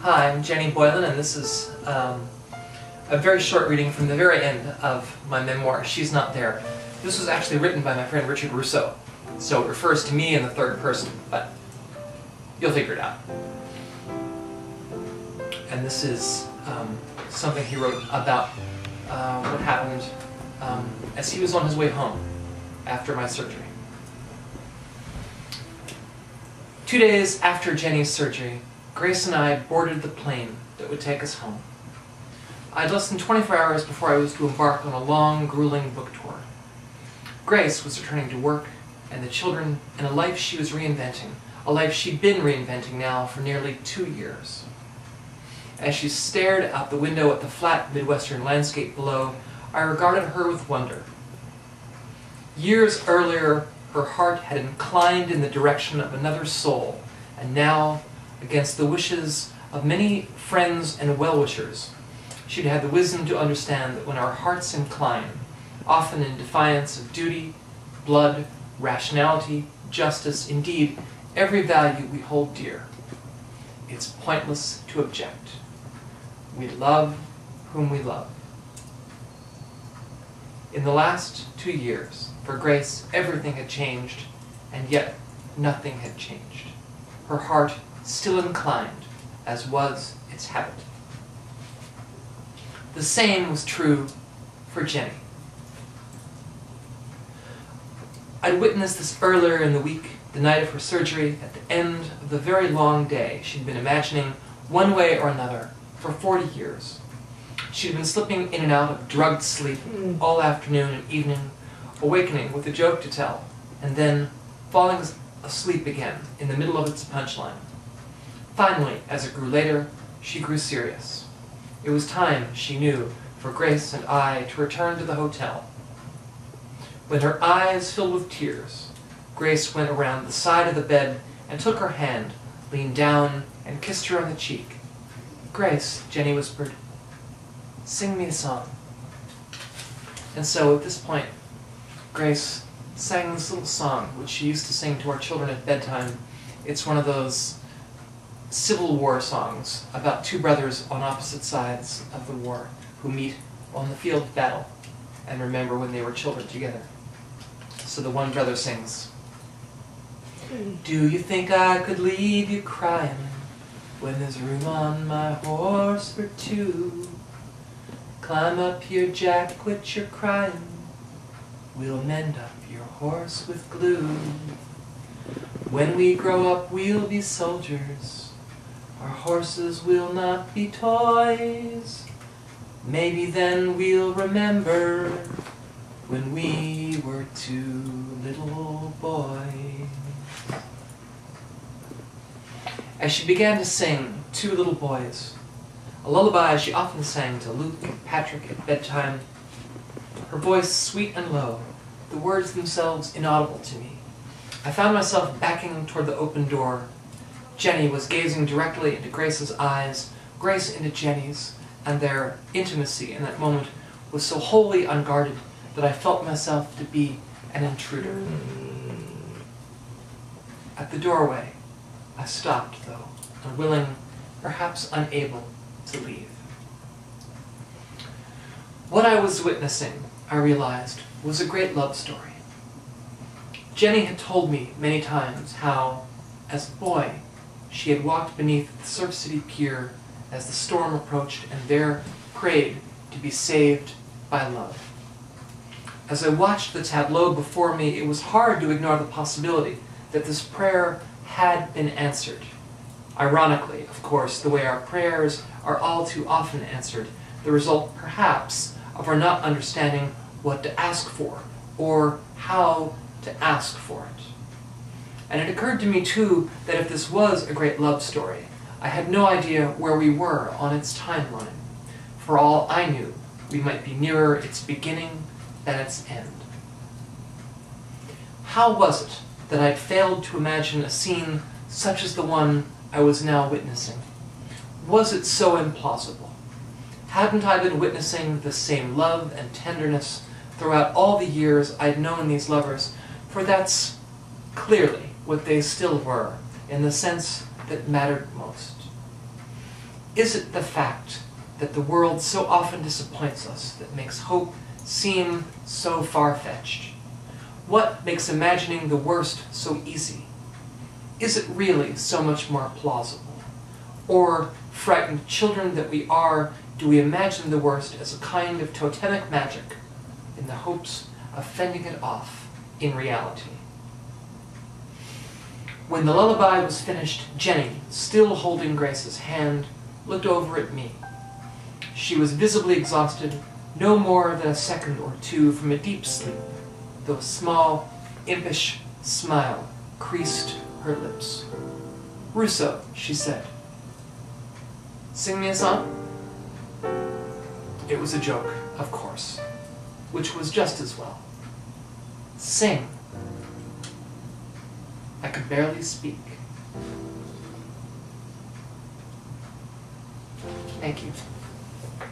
Hi, I'm Jenny Boylan, and this is a very short reading from the very end of my memoir, She's Not There. This was actually written by my friend Richard Russo, so it refers to me in the third person, but you'll figure it out. And this is something he wrote about what happened as he was on his way home after my surgery. 2 days after Jenny's surgery, Grace and I boarded the plane that would take us home. I had less than 24 hours before I was to embark on a long, grueling book tour. Grace was returning to work and the children and a life she was reinventing, a life she'd been reinventing now for nearly 2 years. As she stared out the window at the flat Midwestern landscape below, I regarded her with wonder. Years earlier, her heart had inclined in the direction of another soul, and now, against the wishes of many friends and well-wishers, she'd had the wisdom to understand that when our hearts incline, often in defiance of duty, blood, rationality, justice, indeed, every value we hold dear, it's pointless to object. We love whom we love. In the last 2 years, for Grace, everything had changed, and yet nothing had changed. Her heart still inclined, as was its habit. The same was true for Jenny. I'd witnessed this earlier in the week, the night of her surgery, at the end of the very long day she'd been imagining one way or another for 40 years. She'd been slipping in and out of drugged sleep all afternoon and evening, awakening with a joke to tell, and then falling asleep again in the middle of its punchline. Finally, as it grew later, she grew serious. It was time, she knew, for Grace and I to return to the hotel. When her eyes filled with tears, Grace went around the side of the bed and took her hand, leaned down, and kissed her on the cheek. "Grace," Jenny whispered, "sing me a song." And so at this point, Grace sang this little song, which she used to sing to our children at bedtime. It's one of those Civil War songs about two brothers on opposite sides of the war who meet on the field of battle and remember when they were children together. So the one brother sings, "Do you think I could leave you crying when there's room on my horse for two? Climb up here, Jack, quit your crying. We'll mend up your horse with glue. When we grow up, we'll be soldiers. Our horses will not be toys. Maybe then we'll remember when we were two little boys." As she began to sing Two Little Boys, a lullaby she often sang to Luke and Patrick at bedtime, her voice sweet and low, the words themselves inaudible to me, I found myself backing toward the open door. Jenny was gazing directly into Grace's eyes, Grace into Jenny's, and their intimacy in that moment was so wholly unguarded that I felt myself to be an intruder. At the doorway, I stopped, though, unwilling, perhaps unable, to leave. What I was witnessing, I realized, was a great love story. Jenny had told me many times how, as a boy, she had walked beneath the Surf City Pier as the storm approached and there prayed to be saved by love. As I watched the tableau before me, it was hard to ignore the possibility that this prayer had been answered. Ironically, of course, the way our prayers are all too often answered, the result, perhaps, of our not understanding what to ask for or how to ask for it. And it occurred to me, too, that if this was a great love story, I had no idea where we were on its timeline. For all I knew, we might be nearer its beginning than its end. How was it that I'd failed to imagine a scene such as the one I was now witnessing? Was it so implausible? Hadn't I been witnessing the same love and tenderness throughout all the years I'd known these lovers? For that's clearly what they still were, in the sense that mattered most. Is it the fact that the world so often disappoints us that makes hope seem so far-fetched? What makes imagining the worst so easy? Is it really so much more plausible? Or, frightened children that we are, do we imagine the worst as a kind of totemic magic in the hopes of fending it off in reality? When the lullaby was finished, Jenny, still holding Grace's hand, looked over at me. She was visibly exhausted, no more than a second or two from a deep sleep, though a small, impish smile creased her lips. "Russo," she said. "Sing me a song?" It was a joke, of course, which was just as well. Sing. I could barely speak. Thank you.